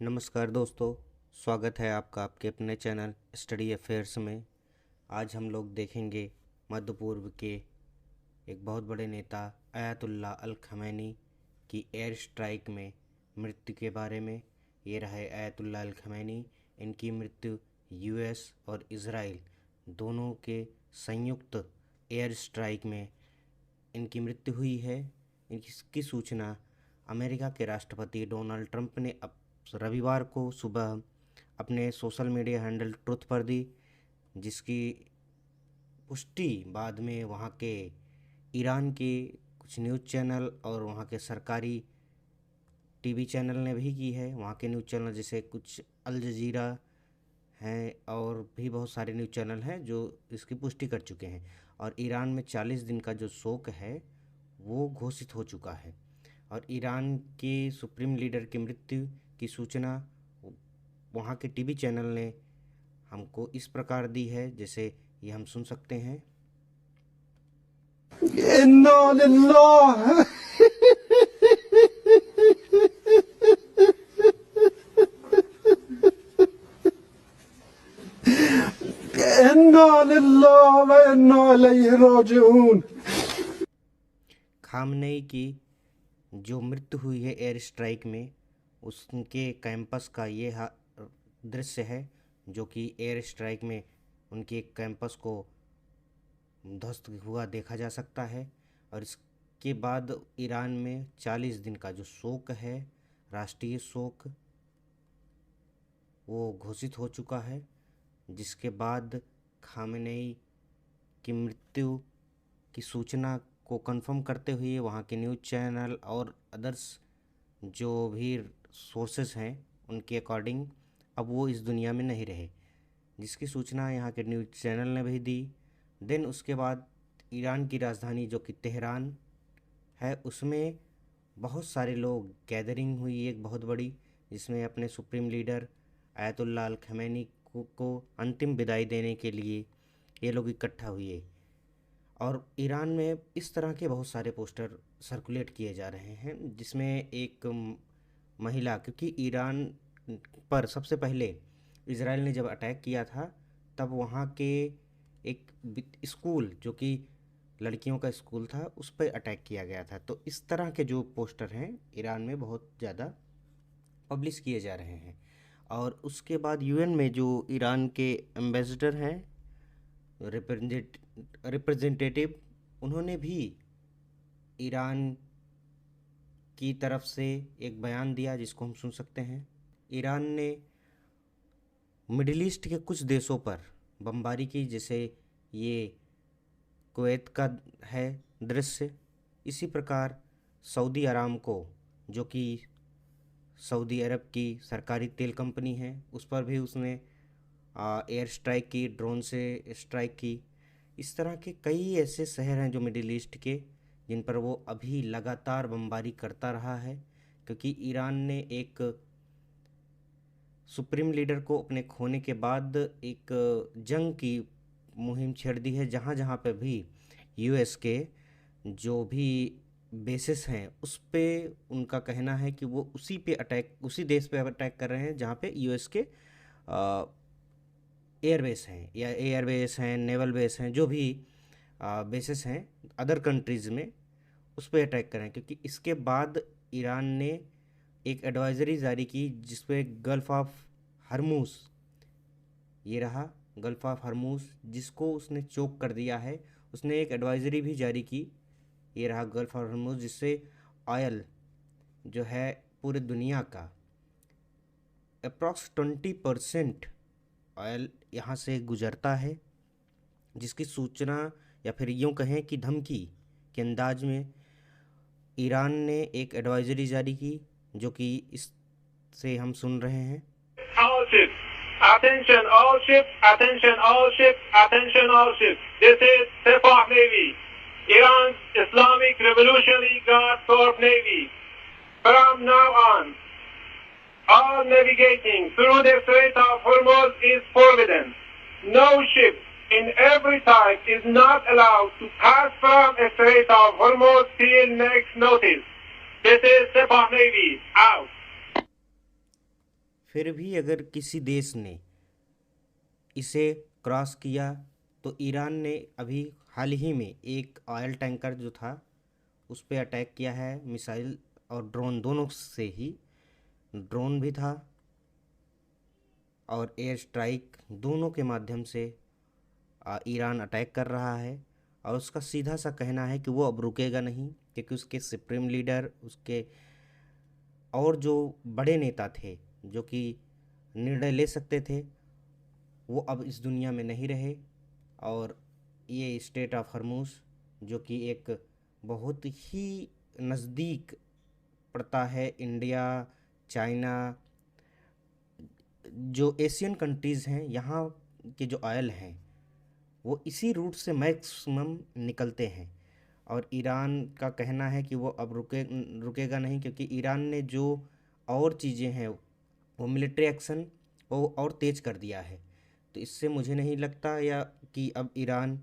नमस्कार दोस्तों, स्वागत है आपका आपके अपने चैनल स्टडी अफेयर्स में। आज हम लोग देखेंगे मध्य पूर्व के एक बहुत बड़े नेता अयातुल्ला अल खमैनी की एयर स्ट्राइक में मृत्यु के बारे में। ये रहे अयातुल्ला अल खमैनी। इनकी मृत्यु यूएस और इज़राइल दोनों के संयुक्त एयर स्ट्राइक में इनकी मृत्यु हुई है। इसकी सूचना अमेरिका के राष्ट्रपति डोनाल्ड ट्रंप ने रविवार को सुबह अपने सोशल मीडिया हैंडल ट्रुथ पर दी, जिसकी पुष्टि बाद में वहाँ के ईरान के कुछ न्यूज़ चैनल और वहाँ के सरकारी टीवी चैनल ने भी की है। वहाँ के न्यूज़ चैनल जैसे कुछ अल जजीरा हैं और भी बहुत सारे न्यूज़ चैनल हैं जो इसकी पुष्टि कर चुके हैं। और ईरान में 40 दिन का जो शोक है वो घोषित हो चुका है। और ईरान के सुप्रीम लीडर की मृत्यु की सूचना वहाँ के टीवी चैनल ने हमको इस प्रकार दी है, जैसे ये हम सुन सकते हैं। इन्ना लिल्लाह इन्ना लिल्लाह व इन्ना इलैहि राजिऊन। खामनेई की जो मृत्यु हुई है एयर स्ट्राइक में, उसके कैंपस का ये दृश्य है, जो कि एयर स्ट्राइक में उनके कैंपस को ध्वस्त हुआ देखा जा सकता है। और इसके बाद ईरान में 40 दिन का जो शोक है, राष्ट्रीय शोक, वो घोषित हो चुका है। जिसके बाद खामेनेई की मृत्यु की सूचना को कंफर्म करते हुए वहाँ के न्यूज़ चैनल और अदर्स जो भी सोर्सेस हैं उनके अकॉर्डिंग अब वो इस दुनिया में नहीं रहे, जिसकी सूचना यहाँ के न्यूज़ चैनल ने भी दी। देन उसके बाद ईरान की राजधानी जो कि तेहरान है, उसमें बहुत सारे लोग गैदरिंग हुई एक बहुत बड़ी, जिसमें अपने सुप्रीम लीडर अयातुल्ला अल खमैनी को अंतिम विदाई देने के लिए ये लोग इकट्ठा हुए। और ईरान में इस तरह के बहुत सारे पोस्टर सर्कुलेट किए जा रहे हैं, जिसमें एक महिला, क्योंकि ईरान पर सबसे पहले इज़राइल ने जब अटैक किया था तब वहाँ के एक स्कूल जो कि लड़कियों का स्कूल था उस पर अटैक किया गया था। तो इस तरह के जो पोस्टर हैं ईरान में बहुत ज़्यादा पब्लिश किए जा रहे हैं। और उसके बाद यूएन में जो ईरान के एम्बेसडर हैं, रिप्रेजेंटेटिव, उन्होंने भी ईरान की तरफ से एक बयान दिया, जिसको हम सुन सकते हैं। ईरान ने मिडिल ईस्ट के कुछ देशों पर बमबारी की, जैसे ये कुवैत का है दृश्य। इसी प्रकार सऊदी अरामको, जो कि सऊदी अरब की सरकारी तेल कंपनी है, उस पर भी उसने एयर स्ट्राइक की, ड्रोन से स्ट्राइक की। इस तरह के कई ऐसे शहर हैं जो मिडिल ईस्ट के, जिन पर वो अभी लगातार बमबारी करता रहा है, क्योंकि ईरान ने एक सुप्रीम लीडर को अपने खोने के बाद एक जंग की मुहिम छेड़ दी है। जहाँ जहाँ पे भी यूएस के जो भी बेसिस हैं उस पे उनका कहना है कि वो उसी देश पे अटैक कर रहे हैं जहाँ पे यूएस के एयरबेस हैं या एयरबेस हैं, नेवल बेस हैं, जो भी बेसिस हैं अदर कंट्रीज़ में, उस पर अटैक करें। क्योंकि इसके बाद ईरान ने एक एडवाइज़री जारी की, जिसपे गल्फ़ ऑफ हरमुज़, ये रहा गल्फ़ ऑफ हरमुज़, जिसको उसने चोक कर दिया है। उसने एक एडवाइज़री भी जारी की, ये रहा गल्फ़ ऑफ हरमुज़, जिससे ऑयल जो है पूरे दुनिया का अप्रॉक्स 20% ऑयल यहाँ से गुजरता है। जिसकी सूचना या फिर यूँ कहें कि धमकी के अंदाज में ईरान ने एक एडवाइजरी जारी की, जो कि इससे हम सुन रहे हैं। All ships, attention all ships, attention all ships, attention all ships. This is Sepah Navy, Iran's Islamic Revolutionary Guard Corps Navy. From now on, all navigating through the Strait of Hormuz is forbidden. No ship in every type is not allowed to pass from the Strait of Hormuz till next notice. This is Sepah Navy, out. फिर भी अगर किसी देश ने इसे cross किया तो Iran ने अभी हाल ही में एक ऑयल टैंकर जो था उस पर अटैक किया है, मिसाइल और ड्रोन दोनों से ही, ड्रोन भी था और एयर स्ट्राइक दोनों के माध्यम से ईरान अटैक कर रहा है। और उसका सीधा सा कहना है कि वो अब रुकेगा नहीं, क्योंकि उसके सुप्रीम लीडर, उसके और जो बड़े नेता थे जो कि निर्णय ले सकते थे, वो अब इस दुनिया में नहीं रहे। और ये स्टेट ऑफ हॉर्मुज़ जो कि एक बहुत ही नज़दीक पड़ता है इंडिया, चाइना, जो एशियन कंट्रीज़ हैं, यहाँ के जो ऑयल हैं वो इसी रूट से मैक्सिमम निकलते हैं। और ईरान का कहना है कि वो अब रुकेगा नहीं, क्योंकि ईरान ने जो और चीज़ें हैं वो मिलिट्री एक्शन वो और तेज़ कर दिया है। तो इससे मुझे नहीं लगता या कि अब ईरान